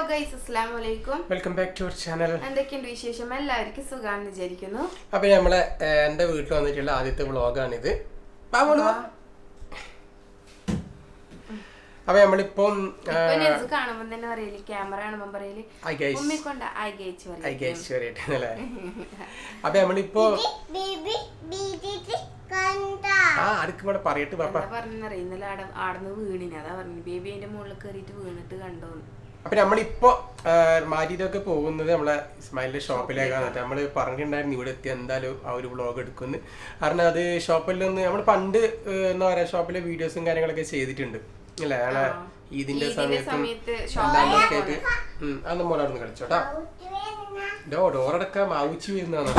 Guys, അസ്സലാമു അലൈക്കും. Welcome back to our channel. എന്തൊക്കെയുണ്ട് വിശേഷം? എല്ലാവർക്കും സുഖാണെന്ന് വിചാരിക്കുന്നു. അപ്പൊ നമ്മളെ എന്റെ വീട്ടിൽ വന്നിട്ടുള്ള ആദ്യത്തെ വ്ളോഗാണിത്. അപ്പൊ നമ്മളിപ്പം കാണുമ്പോ തന്നെ പറയല്, ക്യാമറ കാണുമ്പോ പറയല് ഉമ്മിക്കൊണ്ട് അപ്പൊ നമ്മളിപ്പോ ആർക്കും പറയട്ട് പറഞ്ഞറിയ ഇന്നലെ ആടന്ന് വീണിന്. അതാ പറഞ്ഞു ബേബി അതിന്റെ മുകളിൽ കയറിയിട്ട് വീണിട്ട് കണ്ടോന്ന്. അപ്പൊ നമ്മളിപ്പോ മാറ്റിയിട്ടൊക്കെ പോകുന്നത് നമ്മളെ ഇസ്മായിലിന്റെ ഷോപ്പിലേക്കാണ്. നമ്മള് പറഞ്ഞിട്ടുണ്ടായിരുന്നു ഇവിടെ എത്തി എന്തായാലും ആ ഒരു വ്ളോഗ് എടുക്കുന്നു. കാരണം അത് ഷോപ്പിലൊന്ന് നമ്മൾ പണ്ട് എന്താ പറയാ ഷോപ്പിലെ വീഡിയോസും കാര്യങ്ങളൊക്കെ ചെയ്തിട്ടുണ്ട് അല്ലേ? ഞങ്ങളെ ഈദിന്റെ സമയത്തും എല്ലാവരും ആയിട്ട് അന്ന് മോളാടുന്ന് കളിച്ചോട്ടാ. ഡോറടക്കം ആവുച്ചു വരുന്നതാണ്.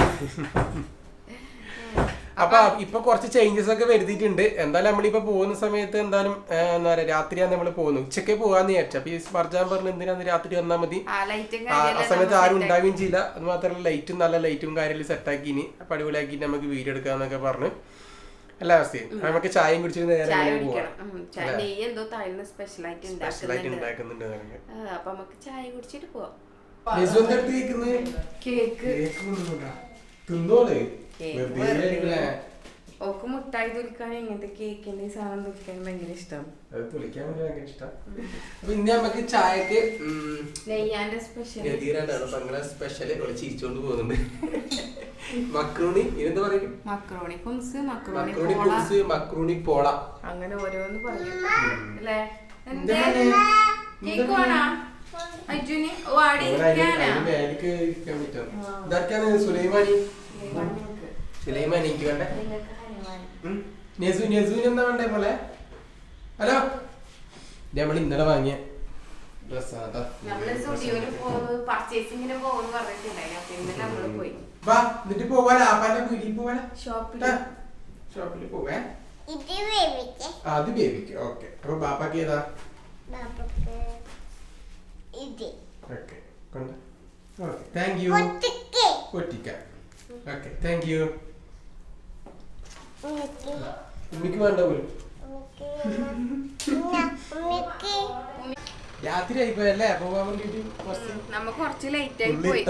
അപ്പൊ ഇപ്പൊ കുറച്ച് ചേഞ്ചസ് ഒക്കെ വരുത്തിയിട്ടുണ്ട്. എന്തായാലും നമ്മളിപ്പോ പോകുന്ന സമയത്ത് എന്തായാലും എന്താ പറയാ രാത്രിയാണ് നമ്മൾ പോകുന്നത്. ഉച്ചക്ക് പോകാന്ന് വിചാരിച്ചു. അപ്പൊ ഈ സ്പർജാൻ പറഞ്ഞ എന്തിനാന്ന് രാത്രി വന്നാൽ മതി, ആ സമയത്ത് ആരും ഉണ്ടാവുകയും ചെയ്യില്ല. അത് മാത്രമല്ല ലൈറ്റും നല്ല ലൈറ്റും കാര്യമെല്ലാം സെറ്റാക്കിനി അപ്പൊ അടിപൊളിയാക്കിട്ട് നമുക്ക് വീഡിയോ എടുക്കാന്നൊക്കെ പറഞ്ഞു. എല്ലാ അവസ്ഥയും നമുക്ക് ചായയും കുടിച്ചിട്ട് നേരെ സ്പെഷ്യലായിട്ട് ഉണ്ടാക്കുന്നുണ്ട്. അപ്പൊ നമുക്ക് ചായ കുടിച്ചിട്ട് പോവാം. തിന്നോളേ ഓക്ക് മുട്ടായി തുലിക്കാൻ ഇങ്ങനത്തെ കേക്കിന്റെ സാധനം തുലിക്കാൻ ഭയങ്കര ഇഷ്ടമാണ്. പിന്നെ നമുക്ക് ചായക്ക് നെയ്യാന്റെ സ്പെഷ്യൽ ചിരിച്ചോണ്ട് പോകുന്നുണ്ട്. മക്രൂണി ഇതെന്താ പറയും? മക്രോണി കുംസ്, മക്രൂണി പോള, അങ്ങനെ ഓരോന്ന് പറയും അല്ലേ? കേക്ക് വേണോ അജുന്? ഓ ആടെ ഇതൊക്കെയാണ് സുലൈമാനി. സുലൈമാനി എനിക്ക് വേണ്ടേ? നെസൂന് എന്താ വേണ്ടേ പോലെ? ഹലോ, നമ്മൾ ഇന്നലെ വാങ്ങിയ ഡ്രസ്സാണ്. എന്നിട്ട് പോവാല ആപ്പാന്റെ വീട്ടിൽ പോവാല, ഷോപ്പിൽ പോവേ. അത് ബേബിക്ക്. ഓക്കെ, അപ്പൊ ബാപ്പാക്ക് ഏതാ? Okay, thank you. പൊട്ടിക്ക. Okay, thank you. ഉമ്മിക്ക് വേണ്ട പോലും. രാത്രി ആയിപ്പോയല്ലേ പോവാൻ വേണ്ടിട്ട്? നമുക്ക് കുറച്ച് ലേറ്റ് ആയി പോയി.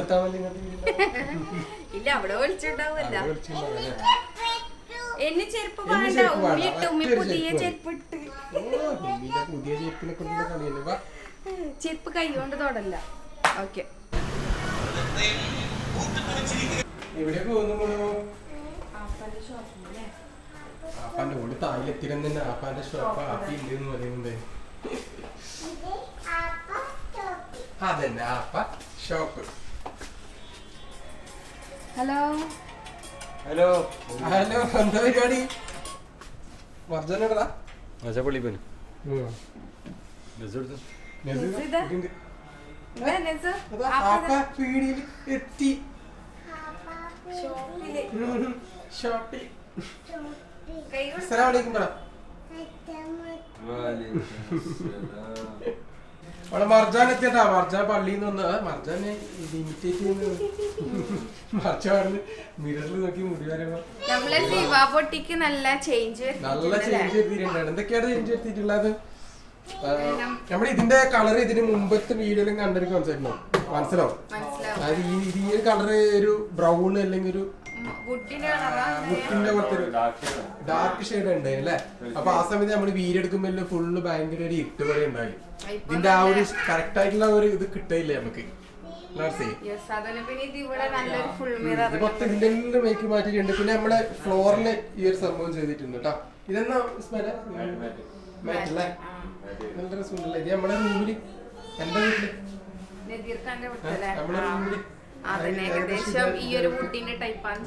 ഇല്ല, അവിടെ വിളിച്ചിട്ടുണ്ടാവുമല്ലോ. എന്നെ ചെരുപ്പ് വേണ്ട, ഉമ്മിട്ട് ഉമ്മി പുതിയ ചെരുപ്പിട്ട്. പുതിയ ചെരുപ്പിനെ കൊണ്ടുള്ള കളിയല്ലേ. ചെരുപ്പ് കൈ കൊണ്ട് തൊടല്ല. ഓക്കെ, എവിടെ പോകുന്നു? ആപ്പാന്റെ ഓട് തായിലെത്തിരം തന്നെ ആപ്പാന്റെ ഷോപ്പ് ആപ്പി ഉണ്ടെന്ന് പറയുന്നുണ്ട്. അതന്നെ ആപ്പ ഷോപ്പ്. ഹലോ ഹലോ ഹലോ, എന്താ പരിപാടി? വർജനടാ പള്ളിപ്പന് എത്തി ഷോപ്പിൽ. അസ്സലാമു പറ. അവിടെ മർജാൻ എത്തിയട്ടാ. മർജാൻ പള്ളിയിൽ നിന്ന് വന്ന മർജാനെ ഇമിറ്റേറ്റ് ചെയ്യുന്നത്. മർജാന്ന് മിററിൽ നോക്കി മുടി വരമ്പോ നല്ല ചേഞ്ച് വരുത്തിയിട്ടുണ്ട്. എന്തൊക്കെയാണ് ചേഞ്ച് വരുത്തിയിട്ടുള്ളത്? നമ്മൾ ഇതിന്റെ കളർ ഇതിന് മുമ്പത്തെ വീഡിയോയിലും കണ്ടൊരു കോൺസെപ്റ്റ് മനസ്സിലാവും. അതായത് ഈ കളർ ഒരു ബ്രൗൺ അല്ലെങ്കിൽ ഒരു വുഡിന്റെ പോലത്തെ ഒരു ഡാർക്ക് ഷെയ്ഡ് ഉണ്ടായി അല്ലേ? അപ്പൊ ആ സമയത്ത് നമ്മള് വീഡിയോ എടുക്കുമ്പോ ഫുള്ള് ഭയങ്കര ഒരു ഇട്ട് പോലെ ഉണ്ടായി. ഇതിന്റെ ആ ഒരു കറക്റ്റ് ആയിട്ടുള്ള ഒരു ഇത് കിട്ടില്ല നമുക്ക്. മൊത്തം ഇതിന്റെ മേക്ക് മാറ്റിയിട്ടുണ്ട്. പിന്നെ നമ്മളെ ഫ്ലോറിന് ഈ ഒരു സംഭവം ചെയ്തിട്ടുണ്ട് കേട്ടോ. ഇതെന്നാ മാറ്റല്ലേ? നല്ല രസമുണ്ടല്ലേ? ഇത് നമ്മുടെ റൂമില്, എന്റെ വീട്ടില് നമ്മുടെ റൂമില് ഏകദേശം ഈ ഒരു വുഡിന്റെ ടൈപ്പാണ്.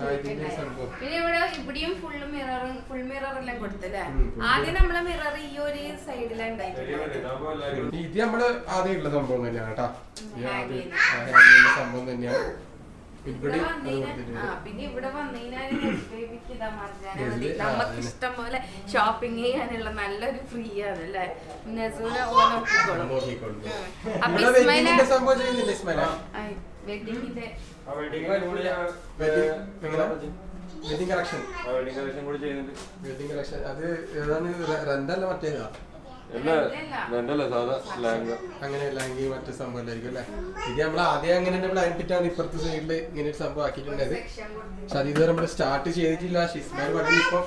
പിന്നെ ഇവിടെയും ഫുൾ മിറർ എല്ലാം കൊടുത്തല്ലേ? ആദ്യം നമ്മളെ മിറർ ഈ ഒരു സൈഡിലാണ് ഉണ്ടായിട്ടുള്ളത്. ഇത് നമ്മള് ആദ്യം ഉള്ള സംഭവം തന്നെയാണ് കേട്ടോ. സംഭവം തന്നെയാണ്. പിന്നെ ഇവിടെ വന്നതിനാല് നമുക്ക് ഇഷ്ടം പോലെ ഷോപ്പിംഗ് ചെയ്യാനുള്ള നല്ലൊരു ഫ്രീ ആണ് അല്ലേ? വെഡിങ്ങിന്റെ വെഡിങ് കളക്ഷൻ അത് ഏതാണ്? റെന്റല്ല മറ്റേതാ? അങ്ങനെ ലാംഗി മറ്റു സംഭവം അല്ലേ. ഇത് നമ്മൾ ആദ്യം അങ്ങനെ തന്നെ പ്ലാൻ ഇട്ടിട്ടാണ് ഇപ്പുറത്തെ സൈഡില് ഇങ്ങനെ ഒരു സംഭവം ആക്കിയിട്ടുണ്ടായത്. പക്ഷെ അത് ഇതുവരെ നമ്മള് സ്റ്റാർട്ട് ചെയ്തിട്ടില്ല. ഷിസ്മാൻ പറഞ്ഞു ഇപ്പൊ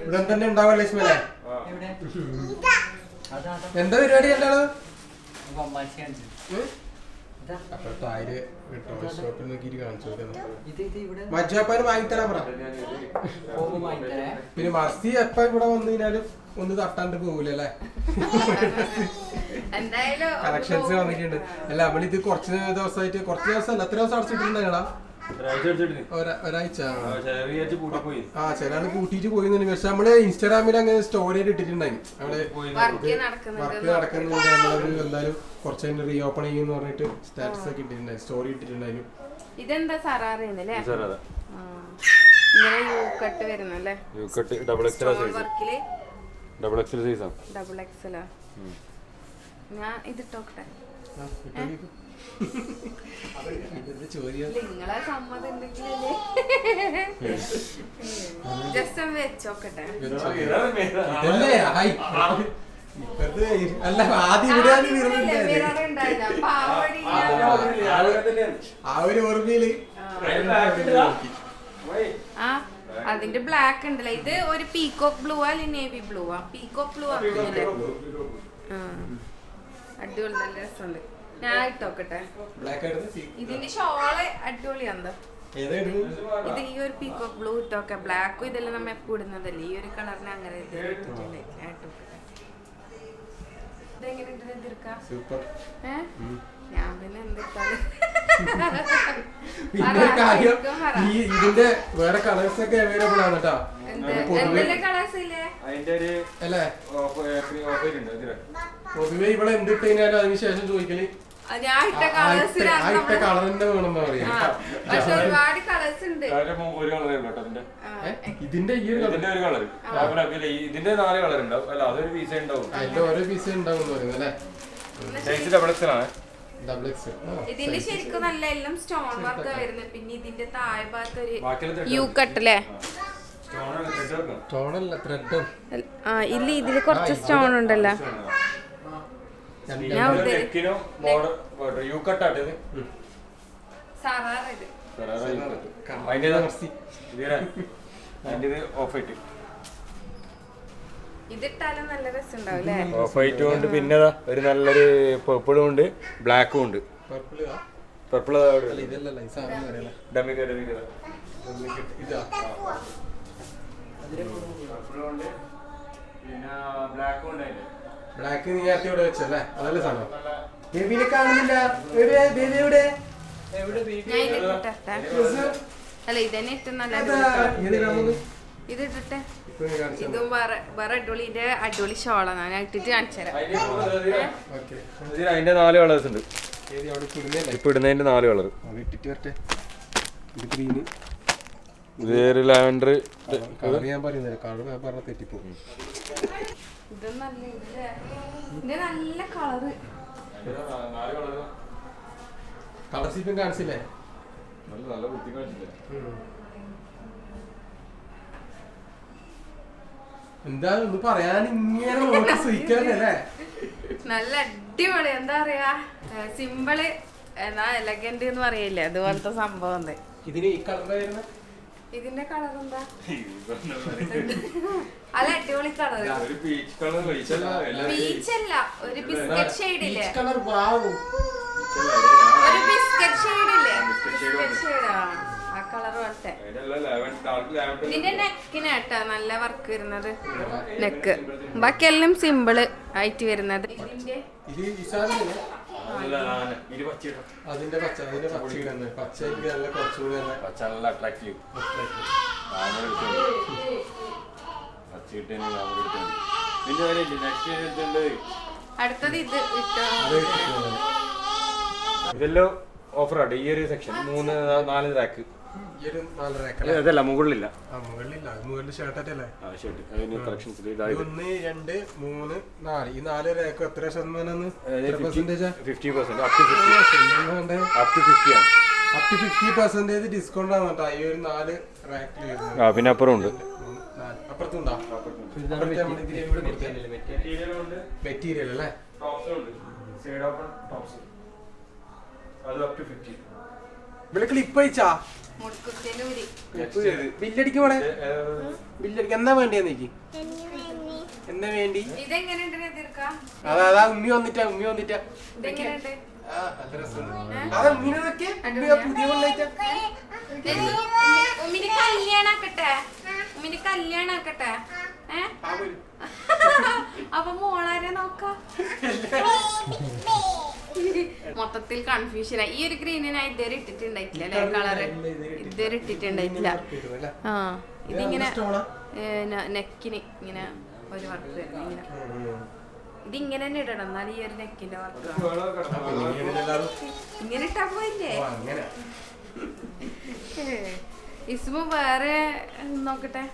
ഇവിടെ തന്നെ ഉണ്ടാവല്ലേ ഇസ്മല്ലേ? എന്താ പരിപാടി എന്താണ്? അപ്പൊ താഴെ ഷോപ്പിൽ നോക്കിട്ട് കാണിച്ചു കൊടുക്കുന്നത് മജാപ്പാന് വാങ്ങിത്തരാൻ പറ. പിന്നെ മർസി എപ്പ ഇവിടെ വന്നു കഴിഞ്ഞാലും ഒന്ന് തട്ടാണ്ട് പോകൂലേ. കളക്ഷൻസ് വന്നിട്ടുണ്ട്. അല്ല നമ്മളിത് കുറച്ച് ദിവസമായിട്ട് കുറച്ച് ദിവസം എത്ര ദിവസം അടച്ചിട്ടുണ്ടാ? ഒരാഴ്ച. ആ ചില ആള് കൂട്ടിട്ട് പോയിന്നുണ്ട്. പക്ഷെ നമ്മള് ഇൻസ്റ്റാഗ്രാമിൽ അങ്ങനെ സ്റ്റോറി ഇട്ടിട്ടുണ്ടായി. അവിടെ വർക്ക് നടക്കുന്നുണ്ട്. നമ്മളത് എന്തായാലും കുറച്ച് കഴിഞ്ഞ് റീ ഓപ്പൺ ചെയ്യുമെന്ന് പറഞ്ഞിട്ട് സ്റ്റാറ്റസ് ഒക്കെ ഇട്ടിട്ടുണ്ടായി, സ്റ്റോറി ഇട്ടിട്ടുണ്ടായിരുന്നു. ഇതെന്താ സറാറല്ലേ? യൂക്കട്ട് വരുന്നല്ലേ? ഡബിൾ എക്സൽ സൈസാ. ഡബിൾ എക്സലാ? ഞാൻ ഇതിട്ടോട്ടെ. നിങ്ങളെ സമ്മതം ഉണ്ടെങ്കിലല്ലേ ജസ്റ്റ് ഒന്ന് വെച്ചോക്കട്ടെ. അല്ല ആദ്യം ഇവിടെ ആ ഒരു ഓർമ്മയില് ആ അതിന്റെ ബ്ലാക്ക് ഉണ്ടല്ലോ. ഇത് ഒരു പീകോക്ക് ബ്ലൂ അല്ലെങ്കിൽ നേവി ബ്ലൂ ആ? പീകോക്ക് ബ്ലൂ ആക്കുന്നില്ലേ? അടിപൊളി, നല്ല രസമുണ്ട്. ഞാൻ ഇട്ടോക്കട്ടെ. ഇതിന്റെ ഷോള് അടിപൊളിയാന്താ. ഇത് ഈ ഒരു പീകോക്ക് ബ്ലൂ ഇട്ടോക്കെ. ബ്ലാക്കും ഇതെല്ലാം നമ്മ എപ്പോ ഇടുന്നതല്ലേ, ഈ ഒരു കളറിന് അങ്ങനെ ഇട്ടിട്ടുണ്ട്. ഞാൻ ഇട്ടോക്കട്ടെ. ഇതെങ്ങനെ ഇട്ടിരിക്കാം? ഞാൻ പിന്നെ എന്തിട്ടാലും ഇതിന്റെ വേറെ കളേഴ്സ് ഒക്കെ അവൈലബിൾ ആണ് കേട്ടോ. എന്തെല്ലാം കളേഴ്സ് ഇല്ലേ? അല്ലേ പൊതുവെ ഇവിടെ എന്തിട്ട് കഴിഞ്ഞാലും അതിനുശേഷം ചോദിക്കല് ഞാൻ ഇട്ട കളറിന്റെ വേണമെന്നാ പറയാ. പക്ഷെ ഒരുപാട് കളേഴ്സ് ഉണ്ട്. ഇതിന്റെ ഈ ഒരു കളർ ഇതിന്റെ 4 കളർ ഉണ്ടാവും. അല്ല അതൊരു പീസ ഉണ്ടാവും. അതിന്റെ ഓരോ പീസേ ഉണ്ടാവും പറയുന്നത് അല്ലേ? ഡബിൾ എക്സൽ ആണ്. ഇതിന്റെ ശരിക്കും നല്ല എല്ലാം സ്റ്റോൺ വർക്ക് വരുന്നത്. പിന്നെ ഇതിന്റെ താഴെ ഭാഗത്ത് ഒരു യു കട്ട് അല്ലേ? ആ ഇല്ല, ഇതില് കുറച്ച് സ്റ്റോൺ ഉണ്ടല്ലോ. ഇതിട്ടാലും നല്ല രസം ഉണ്ടാവില്ലേ? ഓഫ് വൈറ്റ് കൊണ്ട് പിന്നെ ഒരു നല്ലൊരു പർപ്പിളും ഉണ്ട്, ബ്ലാക്കും ഉണ്ട്. പർപ്പിൾ ബ്ലാക്ക് നേരത്തെ ഇവിടെ വെച്ചല്ലേ? അതല്ലേ സാധനം. ബേബിനെ കാണുന്നില്ല. ബേബി എവിടെ? അല്ല ഇതന്നെ ഇട്ടും നല്ല ഇത് ഇട്ടിട്ടെ. ഇതും വേറെ അടിപൊളിന്റെ അടിപൊളി ഷോളാണ്. ഞാൻ ഇട്ടിട്ട് കാണിച്ചു തരാം. അതിന്റെ 4 കളേഴ്സ് ഉണ്ട്. ഇപ്പൊ ഇടുന്നതിന്റെ 4 കളർ. ഇത് ലാവൻഡർ. ഞാൻ പറയുന്നത് കളർ ഞാൻ പറഞ്ഞ തെറ്റിപ്പോകും. ഇത് നല്ല കളറ്. കളർ സീറ്റും കാണിച്ചില്ലേ? എന്താ ഒന്ന് പറയാൻ ഇങ്ങനെ നോക്കി സൂഹിക്കാനല്ലേ? നല്ല അടിപൊളി. എന്താ പറയാ, സിമ്പിള് എന്നാ എലഗന്റ് എന്ന് പറയില്ലേ, അതുപോലത്തെ സംഭവം. ഇതിന് ഈ കളർ ഇതിന്റെ കളർ എന്താ? അല്ല അടിപൊളി കളർ. പീച്ചല്ല, ഒരു ബിസ്ക്കറ്റ് ഷെയ്ഡ് ഇല്ലേ? ഒരു ബിസ്ക്കറ്റ് ഷെയ്ഡ് ഇല്ലേ? ബിസ്ക്കറ്റ് ഷെയ്ഡാ ആ കളർ പോലത്തെ. ഇതിന്റെ നെക്കിനാട്ടാ നല്ല വർക്ക് വരുന്നത്. നെക്ക് ബാക്കിയെല്ലാം സിമ്പിള് ആയിട്ട് വരുന്നത്. ഇതിന്റെ അതിന്റെ പച്ച പച്ച എനിക്ക് നല്ല കുറച്ചുകൂടി പച്ച നല്ല അട്രാക്റ്റീവ്. അടുത്തത് ഇത് ഇതെല്ലാം ഓഫറാണ്. ഈ ഒരു സെക്ഷൻ 3-4 റാക്ക്. അതല്ല മുകളിലില്ല. മുകളിൽ ഷർട്ടല്ലേ? 1 2 3 4 ഈ 4 റാക്ക് എത്ര ശതമാനം? 50%. up to 50% ഡിസ്കൗണ്ട് ആണ് കേട്ടോ ഈ ഒരു 4 റാക്കിൽ. പിന്നെ അപ്പുറം ഉണ്ട്. അപ്പുറത്തുണ്ടോ? മെറ്റീരിയൽ അല്ലേ? ഇവിടെ ക്ലിപ്പ് അയച്ചാ ബില്ലടിക്ക് പോണേ. ബില്ലടിക്ക് എന്നാ വേണ്ടിയാ നീക്ക്? എന്നാ വേണ്ടി? അതാ ഉമ്മി വന്നിട്ടാ അതാ ഉമ്മീനൊക്കെ പുതിയ കല്യാണാക്കട്ടെ. അപ്പൊ മോളാരെ നോക്കാം. മൊത്തത്തിൽ കൺഫ്യൂഷനായി. ഈ ഒരു ഗ്രീനിനായി ഇതുവരെ ഇട്ടിട്ടുണ്ടായിട്ടില്ല അല്ലെ? കളറ് ഇതുവരെ ഇട്ടിട്ടുണ്ടായിട്ടില്ല. ആ ഇതിങ്ങനെ നെക്കിന് ഇങ്ങനെ ഒരു വർക്ക് ഇങ്ങനെ ഇതിങ്ങനെ തന്നെ ഇടണം. എന്നാലും ഈ ഒരു നെക്കിന്റെ വർക്ക് ഇങ്ങനെ ഇട്ടാ പോയില്ലേ? ഇസ്മു വേറെ നോക്കട്ടെ.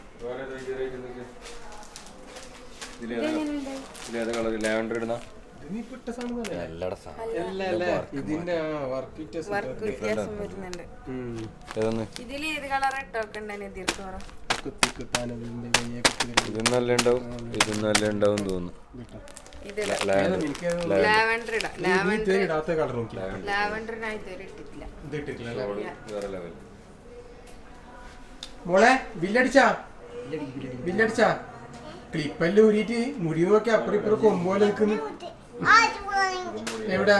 ഇതില് ഏത് കളർ ഇട്ടോക്കണ്ടേ? ഇതൊന്നും തോന്നുന്നു. ലാവൻഡർ ഇടാം. ലാവൻഡറിനായി ഇതുവരെ ഇട്ടിട്ടില്ല. മോളെ ബില്ലടിച്ചാ ക്ലിപ്പെല്ലാം ഊരിയിട്ട് മുടി നോക്കി അപ്പുറം ഇപ്പുറം കൊമ്പോലെ നിൽക്കുന്നു. എവിടാ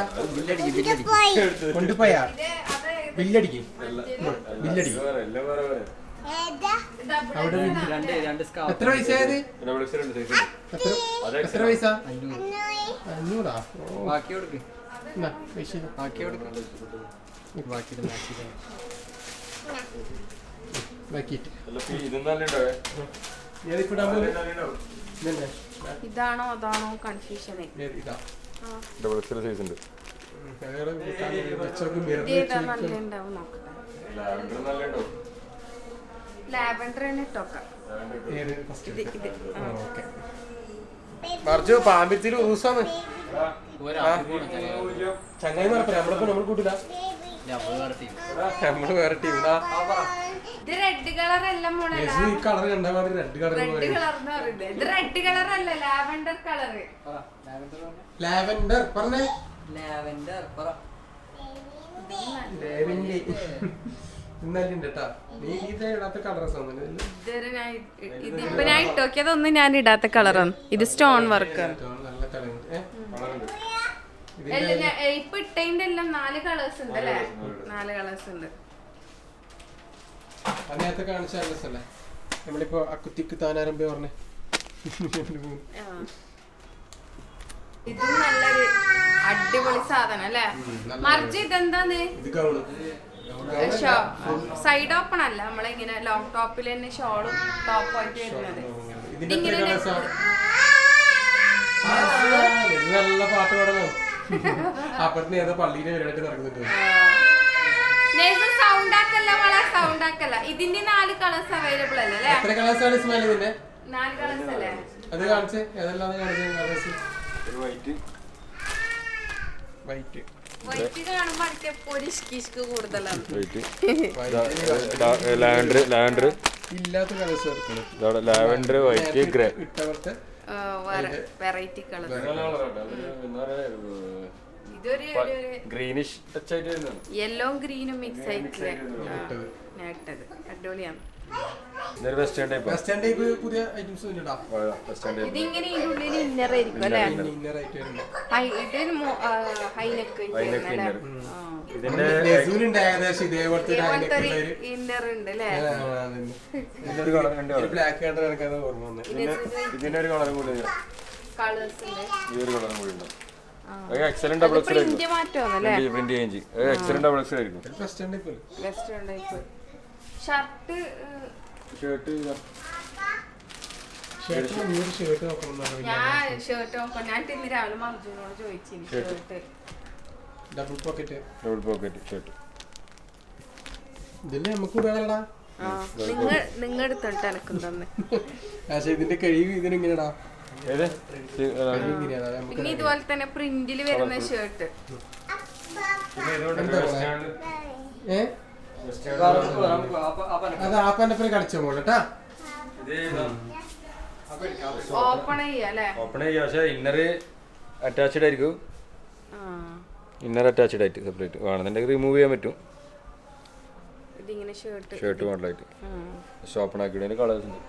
കൊണ്ടുപോയാ? ബില്ലടിക്ക് അവിടെ. എത്ര പൈസയായത്? എത്ര പൈസ? 500. ഇതാണോ അതാണോ കൺഫ്യൂഷൻ. ലാവൻഡർ തന്നെ ഇട്ടോക്കാം. മറിച്ച് പാമ്പിത്തിരി ദിവസമാണ് ചങ്ങായി നടപ്പ. നമ്മൾ കൂട്ടില്ല, നമ്മള് വേറെ ടീം. ഇത് റെഡ് കളർ അല്ല മോളെ. ഈ കളർ കണ്ടാ മതി. റെഡ് കളർ ഇത് റെഡ് കളർ അല്ല, ലാവൻഡർ കളർ. ലാവൻഡർ പറഞ്ഞേ. ഇതിപ്പോ ഞാൻ ഇട്ടോക്കിയതൊന്നും ഞാൻ ഇടാത്ത കളറാണ്. ഇത് സ്റ്റോൺ വർക്ക്. ഇപ്പൊ ഇട്ടതിന്റെ എല്ലാം 4 കളേഴ്സ് ഉണ്ട് അല്ലേ? 4 കളേഴ്സ് ഉണ്ട്. അതിനകത്ത് കാണിച്ച രസല്ലേ? നമ്മളിപ്പോ അക്കുത്തിക്ക് താനാരംഭ പറഞ്ഞേ. ഇത് നല്ലൊരു അടിപൊളി സാധനം അല്ലേ? മറിച്ച് ഇതെന്താന്ന്? സൈഡ് ഓപ്പൺ അല്ല, നമ്മളിങ്ങനെ ലോങ് ടോപ്പിൽ തന്നെ ഷോളും ടോപ്പും ആയിട്ട് വരുന്നത്. ഇതിങ്ങനെ നല്ല പാട്ട് പാടണം. അപ്പുറത്ത് ഏതോ പള്ളിയിലെ പരിപാടി നടക്കുന്നുണ്ട്. സൗണ്ട് ആക്കല്ല. ഇതിന്റെ 4 കളേഴ്സ് അവൈലബിൾ അല്ലേ? എത്ര കളേഴ്സ് ആണ് സ്മെയിൽ? ഇതിന്റെ 4 കളേഴ്സ് അല്ലേ? അത് കാണിച്ചേ. ഏതെല്ലാം കളേഴ്സ്? വൈറ്റ് കാണുമ്പോ ഒരു ഇഷ്കിഷ്ക് കൂടുതലാണ്. ലാവൻഡർ ഇല്ലാത്ത കളേഴ്സ് എടുക്കണം. Lavender, white, grey. ഇട്ടവർക്ക് വെറൈറ്റി കളർ. ഇതൊരു ഗ്രീനിഷ് ടച്ച് ആയിട്ട് വരുന്നതാണ്. യെല്ലോ ഗ്രീനും മിക്സ് ആയിട്ട് ഇട്ടത്. അടിപൊളിയാണ്. വെസ്റ്റേൺ ടൈപ്പ് പുതിയ ഐറ്റംസ് ഇതിങ്ങനെ ഇതിനുള്ളിൽ ഇന്നർ ആയിരിക്കും അല്ലേ? ഇതൊരു ഹൈനെക്ക് ഇന്നർ ഉണ്ട് അല്ലേ? ബ്ലാക്ക് കളർ ഓർമ്മ വന്നു. ഇതിന്റെ ഒരു കളറും കൂടി കളേഴ്സ് ഉണ്ട്. ഈ ഒരു കളറും കൂടി ഉണ്ട്. എക്സലന്റ് ഡബിൾ എക്സൽ ആയിരിക്കും. Print change excellent double XL ആയിരിക്കും. വെസ്റ്റേൺ ടൈപ്പ് ഷർട്ട് ഞാൻ ഷർട്ട് നോക്കാം. ഞാൻ ഇന്ന് രാവിലെ മർജുനോട് ചോദിച്ചിരുന്നു ഷർട്ട്. Double pocket shirt. ഇതില് നമുക്ക് ഉപയോഗമല്ലടാ. നിങ്ങൾ എടുത്തോട്ട് എനക്കും തന്നെ. പക്ഷെ ഇതിന്റെ കഴിവ് ഇതിനെങ്ങനെയാടാ? പിന്നെ ഇതുപോലെ തന്നെ പ്രിന്റില് വരുന്ന ഷർട്ട്. അത് ആപ്പന്റെ പേര് കളിച്ചോ മോളട്ടാ. ഓപ്പൺ ചെയ്യാല്ലേ? ഓപ്പൺ ചെയ്യാം, പക്ഷേ ഇന്നർ അറ്റാച്ച്ഡ് ആയിരിക്കും. ഇന്നർ അറ്റാച്ച്ഡ് ആയിട്ട് സെപ്പറേറ്റ് വേണമെന്നുണ്ടെങ്കിൽ റിമൂവ് ചെയ്യാൻ പറ്റും. ഇതിങ്ങനെ ഷർട്ട് മോഡലായിട്ട് ഓപ്പൺ ആക്കിയിട്ട് കളേഴ്സ് ഉണ്ട്.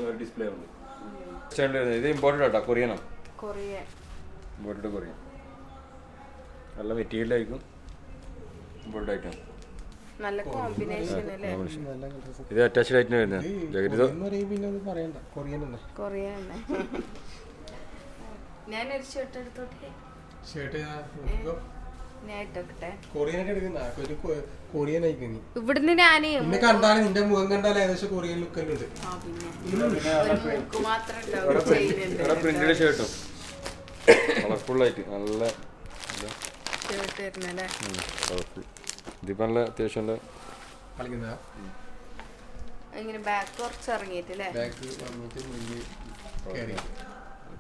ഒരു ഡിസ്പ്ലേ ഉണ്ട്. ഇത് ഇമ്പോർട്ടൻ്റ് ആട്ടോ, കൊറിയനാണ്. Imported Korean. നല്ല മെറ്റീരിയലായിരിക്കും, ഇമ്പോർട്ടഡ് ആയിട്ടാണ്. നല്ല കോമ്പിനേഷൻ അല്ലേ? ഇത് അറ്റാച്ച്ഡ് ആയിട്ട് വരുന്നത്. ഞാനൊരു ഷർട്ട് എടുത്തോട്ടെ. ഇവിടുന്ന് ഞാന് കണ്ടാല് നിന്റെ മുഖം കണ്ടാൽ ഏകദേശം കൊറിയൻ ലുക്കല്ലുണ്ട്. പ്രിന്റഡ് ഷർട്ടും കളർഫുൾ ആയിട്ട് നല്ല കളർഫുൾ. ഇതിപ്പോ നല്ല അത്യാവശ്യം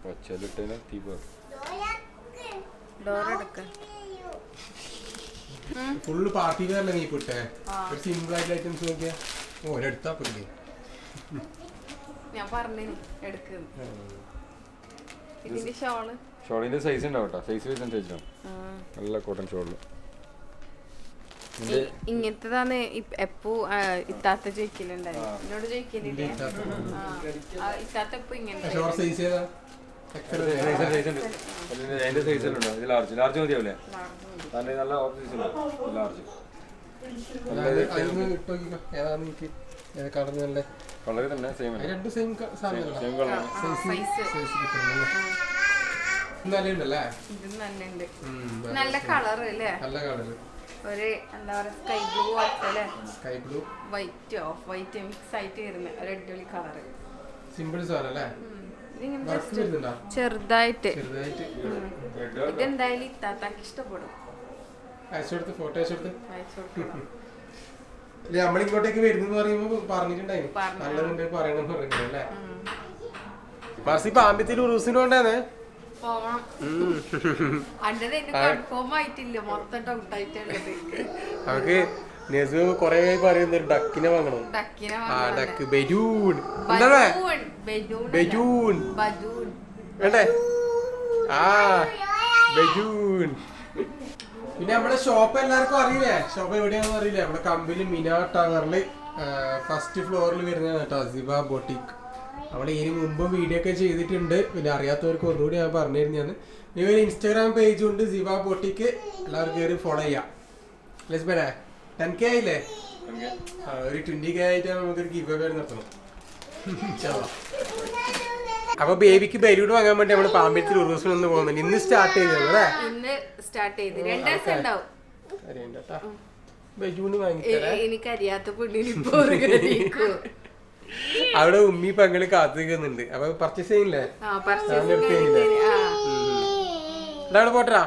പച്ചലിട്ടതിന് തീ ഫുള്ള് പാർട്ടി വെയറിലെ നീ ഇട്ടെ. ഒരു സിമ്പിൾ ആയിട്ടുള്ള ഐറ്റംസ് നോക്കിയാ ഓരെടുത്താ പോയില്ലേ? ഞാൻ പറഞ്ഞു എടുക്കുന്നു. ഇതിന്റെ ഷോളിന്റെ സൈസ് ഉണ്ടാവട്ടെ, സൈസ് അനുസരിച്ചാണ്. നല്ല കോട്ടൺ ഷോളില് ഇങ്ങനത്തതാണ് എപ്പോ ഇത്താത്ത ചോദിക്കലുണ്ടായി. എന്നോട് ചോദിക്കലില്ലേ ഇത്താത്ത എപ്പോ ഇങ്ങനത്തെ അതിന്റെ സൈസിലുണ്ടോ? ഇത് ലാർജ് മതിയാവില്ലേ? നല്ല ഓപ്ഷൻസ് ലാർജ്. കളർ തന്നെ സെയിം നല്ല കളർ അല്ലേ? ഒരു എന്താ പറയാ സ്കൈ ബ്ലൂ ആയിട്ടല്ലേ? Sky blue white off white mix ആയിട്ട് വരുന്ന ഒരു അടിപൊളി കളർ. സിമ്പിൾ സാധനല്ലേ? ചെറുതായിട്ട് ഇതെന്തായാലും ഇത്താത്താക്ക് ഇഷ്ടപ്പെടും. നമ്മളിങ്ങോട്ടേക്ക് വരുന്നെന്ന് പറയുമ്പോ പറഞ്ഞിട്ടുണ്ടായിരുന്നു, നല്ലതുണ്ട് പറയണമെന്ന് പറഞ്ഞില്ലേ? മർസി പാമ്പത്തിൽ ഉറൂസിന് കൊണ്ടേന്നേ അവക്ക് നെസു കൊറേ പറയുന്ന ഡക്കിനെ വാങ്ങണം. ഡക്ക് ബെജൂൺ ബെജൂൺ വേണ്ടേ? ബെജൂൺ. പിന്നെ നമ്മുടെ ഷോപ്പ് എല്ലാവർക്കും അറിയില്ലേ? ഷോപ്പ് എവിടെയാണെന്ന് അറിയില്ലേ? നമ്മുടെ കമ്പനി മിനാ ടവറില് ഫസ്റ്റ് ഫ്ലോറിൽ വരുന്നതാണ് കേട്ടോ, സിവ ബൊട്ടിക്. അവിടെ ഇതിന് മുമ്പും വീഡിയോ ഒക്കെ ചെയ്തിട്ടുണ്ട്. പിന്നെ അറിയാത്തവർക്ക് ഒന്നുകൂടി ഞാൻ പറഞ്ഞിരുന്നാണ്. നിങ്ങൾ ഇൻസ്റ്റാഗ്രാം പേജ് ഉണ്ട് സിവ ബൊട്ടിക്ക്, എല്ലാവരും കയറി ഫോളോ ചെയ്യാം. ലെസ്ബനെ 10K ആയില്ലേ? ഒരു 20K ആയിട്ട് നമുക്കൊരു ഗിവ് അവേ നടത്തണം. അപ്പൊ ബേബിക്ക് ബലൂൺ വാങ്ങാൻ വേണ്ടി നമ്മള് പാമ്പത്തിൽ ഉറൂസിന് ഒന്ന് പോകുന്നുണ്ട്. ഇന്ന് സ്റ്റാർട്ട് ചെയ്തല്ലേ? ബലൂണ് വാങ്ങിത്തരാ. അവിടെ ഉമ്മി പങ്ങള് കാത്തു നിൽക്കുന്നുണ്ട്. അപ്പൊ പർച്ചേസ് ചെയ്യില്ലേ? അവിടെ പോട്ടാ.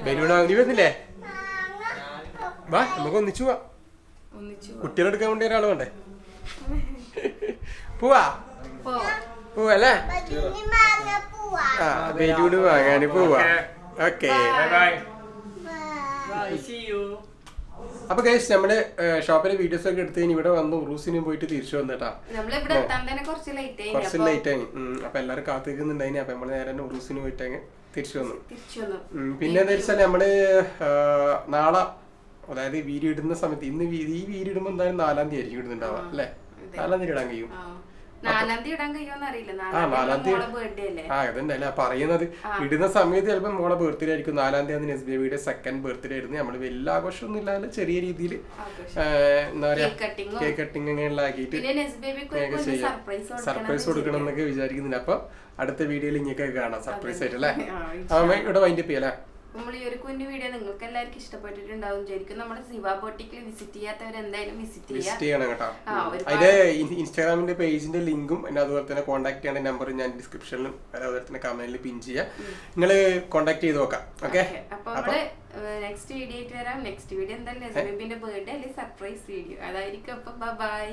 ബലൂൺ വാങ്ങി വരുന്നില്ലേ? വാ നമുക്ക് ഒന്നിച്ചു പോവാ. കുട്ടികളെടുക്കാൻ വേണ്ടി ഒരാള് വേണ്ടേ? പോവാ പോവല്ലേ? ബലൂണ് വാങ്ങാന് പോവാ. ഓക്കെ അപ്പൊ ഗൈസ് നമ്മുടെ ഷോപ്പിലെ വീഡിയോസ് ഒക്കെ എടുത്ത് ഇവിടെ വന്ന് ഉറൂസിനും പോയിട്ട് തിരിച്ചു വന്നിട്ടാ. കുറച്ച് ലേറ്റ് ആയി. അപ്പൊ എല്ലാരും കാത്തിരിക്കുന്നുണ്ടായിന്. അപ്പൊ നമ്മള് നേരെ ഉറൂസിന് പോയിട്ട് തിരിച്ചു വന്നു. പിന്നെ എന്താ വെച്ചാൽ നമ്മള് നാളെ, അതായത് വീഡിയോ ഇടുന്ന സമയത്ത് ഇന്ന് ഈ വീഡിയോ ഇടുമ്പോ എന്തായാലും 4-ാം തീയതി ആയിരിക്കും ഇടുന്നുണ്ടാവുക അല്ലെ? 4-ാം തീയതി ഇടാൻ കഴിയും. 4-ാം തീയതി ഇടാൻ കഴിയുമെന്നറിയില്ല. അതന്നെ പറയുന്നത്. ഇടുന്ന സമയത്ത് ചിലപ്പോ മോളെ ബർത്ത്ഡേ ആയിരിക്കും. 4-ാം തീയതി നെസ്ബേബിയുടെ സെക്കൻഡ് ബർത്ത്ഡേ ആയിരുന്നു. നമ്മള് വലിയ ആഘോഷമൊന്നും ഇല്ലാതെ ചെറിയ രീതിയിൽ എന്താ പറയാ കേക്ക് കട്ടിങ് അങ്ങനെയുള്ള ആക്കിയിട്ട് സർപ്രൈസ് കൊടുക്കണം എന്നൊക്കെ വിചാരിക്കുന്നുണ്ട്. അപ്പൊ അടുത്ത വീഡിയോയിൽ ഇങ്ങനെയൊക്കെ കാണാം സർപ്രൈസ് ആയിട്ട് അല്ലേ? ഇവിടെ വൈൻഡപ്പ് ചെയ്യല്ലേ? നമ്മൾ ഈ ഒരു കുഞ്ഞു വീഡിയോ നിങ്ങൾക്ക് എല്ലാവർക്കും ഇഷ്ടപ്പെട്ടിട്ടുണ്ടാവും വിചാരിക്കും. നമ്മുടെ സിവ ബൊട്ടിക്കിൽ വിസിറ്റ് ചെയ്യാത്തവർ എന്തായാലും വിസിറ്റ് ചെയ്യണം കേട്ടോ. അതിന്റെ ഇൻസ്റ്റാഗ്രാമിന്റെ പേജിന്റെ ലിങ്കും പിന്നെ അതുപോലെ തന്നെ കോൺടാക്ട് ചെയ്യേണ്ട നമ്പർ ഞാൻ ഡിസ്ക്രിപ്ഷനിലും അതുപോലെ തന്നെ കമന്റിൽ പിൻ ചെയ്യാം. നിങ്ങൾ കോൺടാക്ട് ചെയ്ത് നോക്കാം. ഓക്കെ, അപ്പൊ നമ്മള് നെക്സ്റ്റ് വീഡിയോ ആയിട്ട് വരാം. നെക്സ്റ്റ് വീഡിയോ എന്തായാലും നെസ്ബേബിന്റെ ബർത്ത്ഡേ അല്ലെങ്കിൽ സർപ്രൈസ് വീഡിയോ അതായിരിക്കും. അപ്പൊ ബൈ.